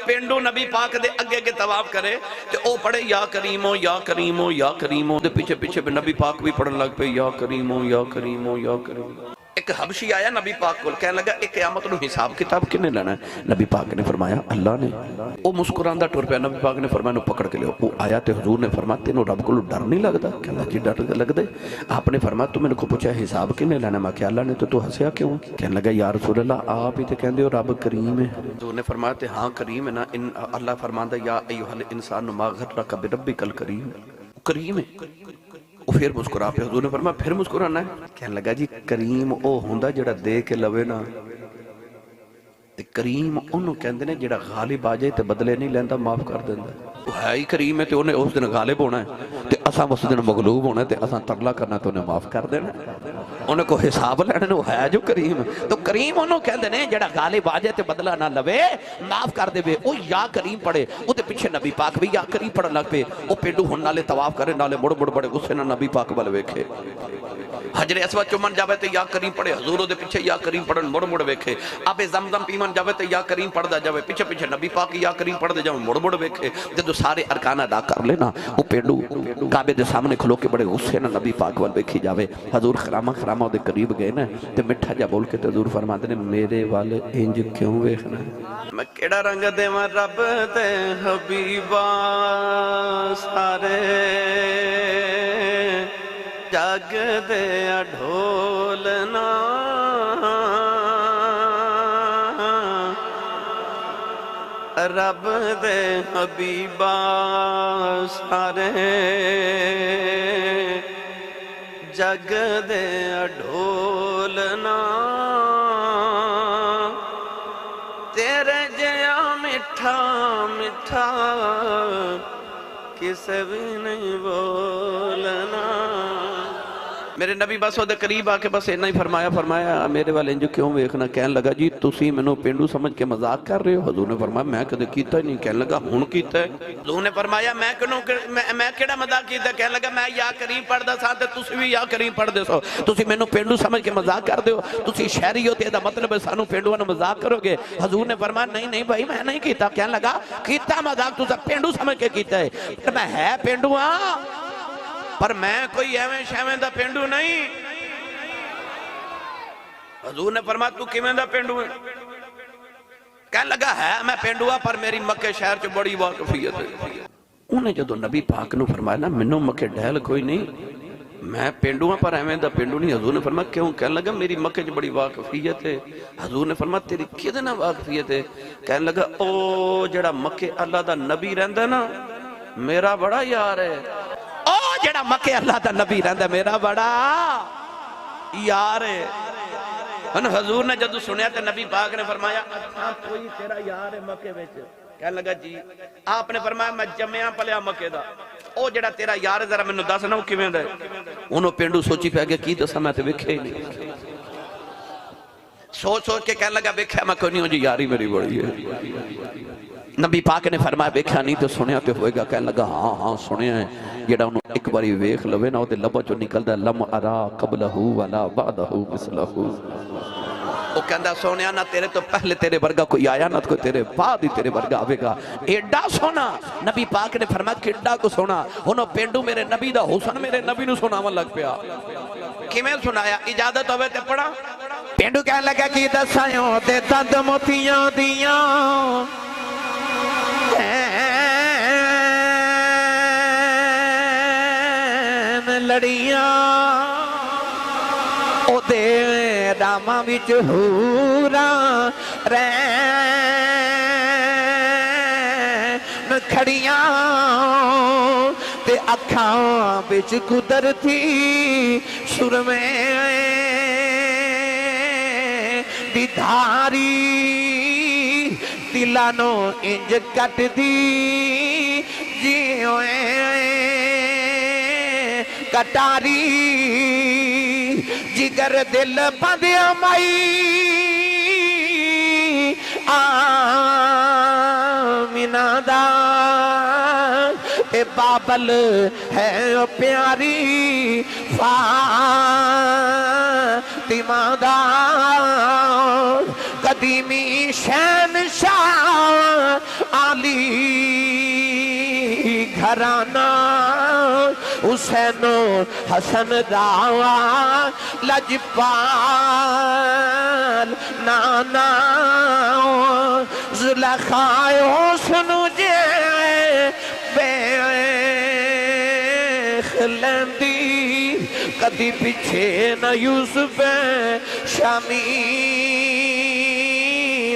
پینڈو نبی پاک دے اگے اگے طواف کرے تے او پڑھے یا کریمو یا کریمو یا کریمو دے پیچھے پیچھے نبی پاک بھی پڑھن لگ پے یا کریمو یا کریمو یا کریمو۔ ایک حبشی آیا نبی پاک کو کہنے لگا ایک قیامت نو حساب کتاب کنے لینا ہے؟ نبی پاک نے فرمایا اللہ نے۔ او مسکراندہ ٹر پیا، نبی پاک نے فرمایا نو پکڑ کے لے وہ آیا تے حضور نے فرمایا تینوں رب کو ڈر نہیں لگدا؟ کہنا جی ڈر لگ دے۔ آپ نے فرمایا تو میں نے کو پوچھا حساب کنے لینا؟ میں کہ اللہ نے تو ہنسیا کیوں؟ کہنے لگا یا رسول اللہ آپ ہی تے کہندے ہو رب کریم ہے۔ حضور نے فرمایا تے ہاں کریم ہے نا، اللہ فرماندا یا ایھا الانسان ما غرک بربک الکریم، کریم ہے۔ وہ پھر مسکرا پہ، حضور نے فرمایا پھر مسکرانا ہے؟ کہنے لگا جی کریم او ہوندا جڑا دے کے لوے نا، تے کریم انہوں کہندے نے جڑا غالب آ جائے تے بدلے نہیں لیندا، معاف کر دیندا۔ وہ ہے ہی کریم ہے تے انہیں اس دن غالب ہونا ہے تے اساں اس دن مغلوب ہونا ہے تے اساں ترلا کرنا تے انہیں معاف کر دینا، انہیں کو حساب لینا وہ ہے جو کریم۔ تو کریم انہوں کہندے نے جڑا غالب آ جائے تے بدلہ نہ لوے، معاف کر دے۔ وہ یا کریم پڑھے، وہ تے پیچھے نبی پاک بھی یا کریم پڑھن لگ پے۔ وہ پینڈو ہن نالے طواف کرے، نالے مڑ مڑ بڑے غصے نہ نبی پاک ول ویکھے۔ حجر اسود چومن جاوے تے یا کریم پڑھے، حضور دے پیچھے یا کریم پڑھن مڑ مڑ ویکھے۔ آب زمزم پیمن جاوے تے یا کریم پڑھ دا جاوے، پیچھے پیچھے نبی پاک یا کریم پڑھ دے جاوے، مڑ مڑ ویکھے۔ جدو سارے ارکان ادا کر لینا، وہ پینڈو کعبے دے سامنے کھلو کے بڑے غصے نہ نبی پاک ول ویکھی جاوے۔ حضور خرامہ خرامہ دے قریب گئے نا تے مٹھا جا بول کے تے حضور فرماتے نے میرے والے انج کیوں ویکھنا ہے؟ میں کیڑا رنگ دیواں رب تے حبیبا سارے جگ دے ڈھولنا، رب دے حبیبا سارے جگ دے ڈھولنا، تیرے جیا مٹھا مٹھا کسے بھی نہیں بولنا۔ میرے نبی بس وہ دے قریب آ کے بس اتنا ہی فرمایا میرے والے انجو کیوں ویکھنا؟ کہنے لگا جی تسی مینوں پینڈو سمجھ کے مذاق کر رہے ہو؟ حضور نے فرمایا میں کدے کیتا ہی نہیں۔ کہنے لگا ہن کیتا ہے؟ حضور نے فرمایا میں کیڑا مذاق کیتا؟ کہنے لگا میں یا کریم پڑھدا سا تے تسی بھی یا کریم پڑھ دے سو، تسی مینوں پینڈو سمجھ کے مذاق کر دے ہو، تسی شہری ہو تے دا مطلب ہے سانو پینڈواں نوں مذاق کرو گے۔ حضور نے فرمایا نہیں نہیں بھائی میں نہیں کیتا۔ کہنے لگا کیتا مذاق تسا پینڈو سمجھ کے کیتا ہے، میں ہے پینڈو ہاں پر میں کوئی ایویں شیویں دا پینڈو نہیں۔ حضور نے فرمایا تو کیویں دا پینڈو ہے؟ کہنے لگا ہے میں پینڈو ہاں پر میری مکے شہر چ بڑی واقفیت ہے۔ انہیں جدو نبی پاک نو فرمایا نا منوں مکے ڈھیل کوئی نہیں، میں پینڈو ہاں پر ایویں دا پینڈو نہیں۔ حضور نے فرمایا کیوں؟ کہنے لگا میری مکے چ بڑی واقفیت ہے۔ حضور نے فرمایا تیری کدے نال واقفیت ہے؟ کہنے لگا او جڑا مکے اللہ دا نبی رہندا نا میرا بڑا یار ہے، او جڑا مکے اللہ دا نبی رہندا میرا بڑا یار ہے۔ حضور نے جدو سنیا تے نبی پاک نے فرمایا اچھا کوئی تیرا یار ہے مکے وچ؟ کہنے لگا جی۔ آپ نے فرمایا میں جمعیاں پلیا مکے دا، او جڑا تیرا یار ہے ذرا میں دس نا وہ کیویں دا ہے؟ انہوں پینڈو سوچی پہ گیا کی دسا میں تے ویکھے ہی نہیں، سوچ سوچ کے کہنے لگا ویکھیا میں کوئی نہیں ہوں جی یاری میری بڑی ہے۔ نبی پاک نے فرمایا ویکھیا نہیں تو سنیا تے ہوئے گا؟ کہنے لگا ہاں ہاں سنیا ہے، جڑا انہوں ایک باری ویکھ لوے نا تے لبا جو نکلدا لم ارا قبلہ ولا بعدہ مثلہ۔ وہ کہندہ سونیا نہ تیرے تو پہلے تیرے ورگا کوئی آیا نہ کوئی تیرے بعد ہی تیرے ورگا آوے گا۔ ایڈا سونا نبی پاک نے فرمایا کیڈا کو سونا، انہوں پینڈو میرے نبی دا حسن میرے نبی نو سناون لگ پیا۔ کیویں سنایا؟ اجازت ہوئے تے پڑھا۔ پینڈو کہنے لگا کی دسایوں تے تند موتیاں دیاں لڑیاں، او دے راما وچ ہوراں رین کھڑیاں، تے اکھاں وچ قدرتی سرمے دی دھاری، دلانو انج کٹ دی جیویں کٹاری، جگر دل بندیا مائی آمینہ دا، اے بابل ہے پیاری فاطمہ دا، قدیمی شہنشاہ علی گھرانہ حسین و حسن داوا لجپال نانا زلخائے حسن جے بیخ لیندی کدی پیچھے نہ یوسف شامی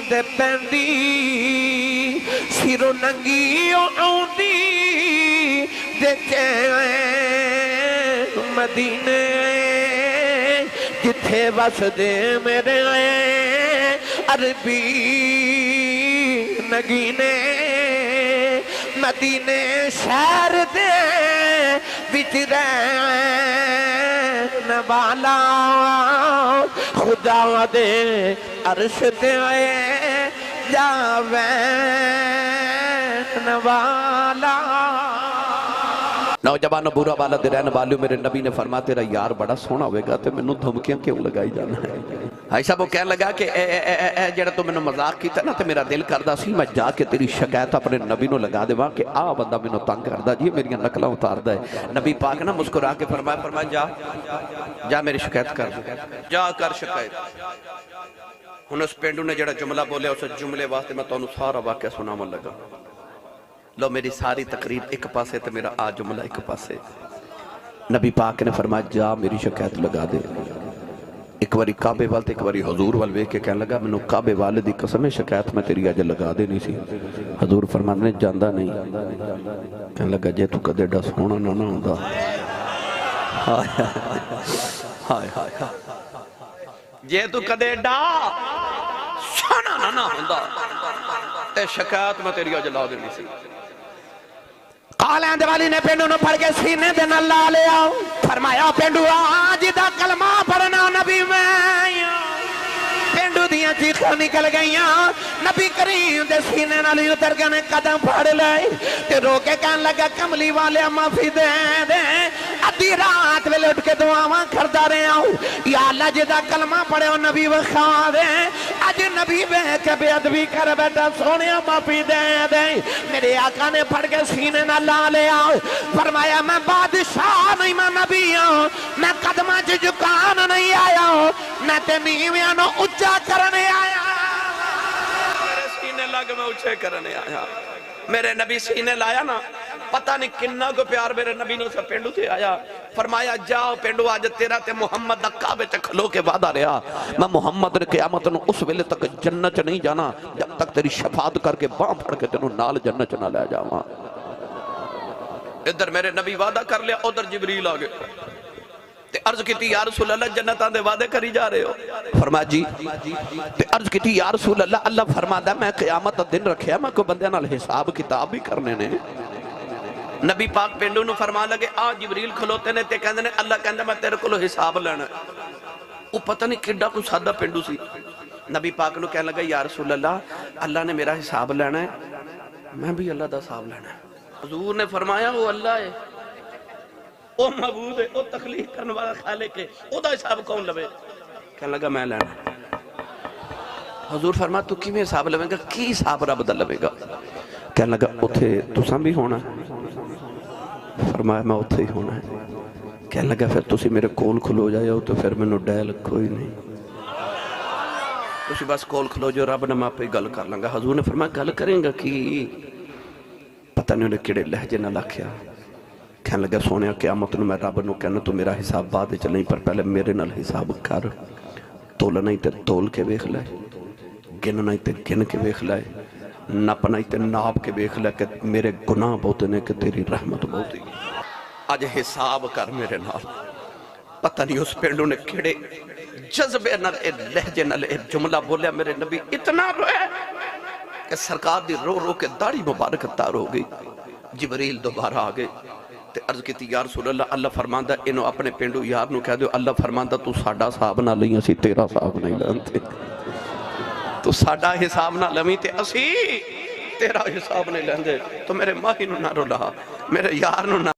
دے پیندی سیرو ننگی آؤندی دیکھے مدینے جتھے بس دے میرے عربی نگینے مدینے شہر دے وچ رہن والا خدا دے عرش تے جاوین والا۔ نوجوانوں برا والا دے رہنے والیوں میرے نبی نے فرمایا تیرا یار بڑا سونا ہوئے گا تے میں نوں دھمکیاں کیوں لگائی جانا ہے۔ بھائی صاحب وہ کہنے لگا کہ اے جڑا تو میں نے مذاق کیتا نا تے میرا دل کردہ سی میں جا کے تیری شکایت اپنے نبی نوں لگا دے وہاں کہ بندہ میں نوں تنگ کردہ جی میری نقلہ اتار دے۔ نبی پاک نا مسکرا کے فرمایا جا میری شکایت کر جا کر شکایت۔ ہن اس پینڈو نے جڑا جملہ بولے اس جملے واسطے میں تو سارا واقعہ سناون لگا۔ لو میری ساری تقریر ایک پاسے تے میرا جملہ ایک پاسے۔ نبی پاک نے فرمایا جا میری شکایت لگا دے۔ ایک باری کعبے والے ایک باری حضور والے کے کہنے لگا میں نے کعبے والے دی قسم شکایت میں تیری اج لگا دے نہیں سی۔ حضور فرمانے نے جاندہ نہیں کہنے لگا جے تو کدے ڈا سونا نہ ہوندا ہائے ہائے جے تو کدے ڈا سونا نہ ہوندا تے شکایت میں تیری اج لا دے نہیں سی۔ قالین دیوالی نے پینڈو نو پڑھ کے سینے دے نہ لا لے آؤ۔ فرمایا پینڈو آج دا کلمہ پڑھنا نبی میں۔ پینڈو دیاں چیخاں نکل گئیاں نبی کریم دے سینے نہ لی اتر گنے قدم پھاڑ لے تے رو کے کہن لگا کملی والے معافی دے دے ادھی رات میں لٹ کے دعاواں کردہ رہے آؤ یا اللہ جدا کلمہ پڑھے ہو نبی وخا دے اج نبی بے کے بے ادبی کر بیٹا سونے معافی دے دے۔ میرے آقا نے پڑھ کے سینے نہ لا لے آؤ۔ فرمایا میں بادشاہ نہیں میں نبی ہوں میں قدمہ جھکان نہیں آیا ہوں میں تے نیویاں نو اچھا کرنے آیا میرے سینے لگ میں اچھے کرنے آیا۔ میرے نبی سینے لایا نا پتہ نہیں کنہ کو پیار میرے نبی نے اسے پینڈو سے آیا۔ فرمایا جاؤ پینڈو آج تیرا تے محمد دکا بے چکھلو کے وعدہ رہا میں محمد نے قیامت نو اس ویلے تک جنت نہیں جانا جب تک تیری شفاعت کر کے باں پھڑ کے تینوں نال جنت نہ لے جاواں۔ ادھر میرے نبی وعدہ کر لیا ادھر جبریل آگے تے عرض کیتی یا رسول اللہ جنتاں دے وعدے کری جا رہے ہو۔ فرمایا جی تے عرض کیتی یا رسول اللہ اللہ فرماتا ہے میں قیامت دن رکھیا میں کوئی بندے نال حساب کتاب بھی کرنے نے۔ نبی پاک پینڈو نو فرما لگے جبریل کھلوتے نے تے کہندے نے اللہ کہندا میں تیرے کولو حساب لینا۔ او پتہ نہیں کڈا کوئی سادہ پینڈو سی۔ نبی پاک نو کہنے لگا یا رسول اللہ نے میرا حساب لینا ہے میں بھی اللہ دا حساب لینا ہے۔ حضور نے فرمایا وہ اللہ ہے او معبود ہے او تخلیق کرنے والا خالق ہے او دا حساب کون لوے؟ کہنے لگا میں لینا۔ حضور فرمایا تو کی میں حساب لوے گا کی حساب رب دا لوے گا؟ کہنے لگا اتھے تساں بھی ہونا ہے؟ فرمایا میں اتھے ہی ہونا ہے۔ کہنے لگا پھر تسی میرے کول کھلو جائے ہو تو پھر میں نو ڈیل کوئی نہیں تسی بس کول کھلو جو رب نے میں پہ گل کر لنگا۔ حضور نے فرمایا گل کریں گا کی پتہ نہیں انہیں کڑے لہجے نہ لکھیا۔ کہنے لگا سونے قیامت نو میں رب نو کہنا تو میرا حساب بعد چلیں پر پہلے میرے نال حساب کر تول نہیں تے تول کے بیخ لائے گن نہیں تے گن کے بیخ لائے نپ نہیں تے ناپ کے بیخ لائے کہ میرے گناہ بہت نے کہ تیری رحمت بہت ہی آج حساب کر میرے نال۔ پتہ نہیں اس پینڈو نے کھڑے جذبے نال اے لہجے نال اے جملہ بولیا میرے نبی اتنا روئے کہ سرکار دی رو رو کے داڑھی مبارک تار ہو گئی۔ جبریل دوبارہ آگئے تے عرض کیتی یا رسول اللہ اللہ فرماندہ انہوں اپنے پینڈو یار نو کہہ دو اللہ فرماندہ تو ساڑھا صاحب نہ لئیں اسی تیرا صاحب نہیں لانتے تو ساڑھا حساب نہ لمیں تے اسی تیرا حساب نہیں لیندے تو میرے ماہی نو نہ رو لہا میرے یار نو نہ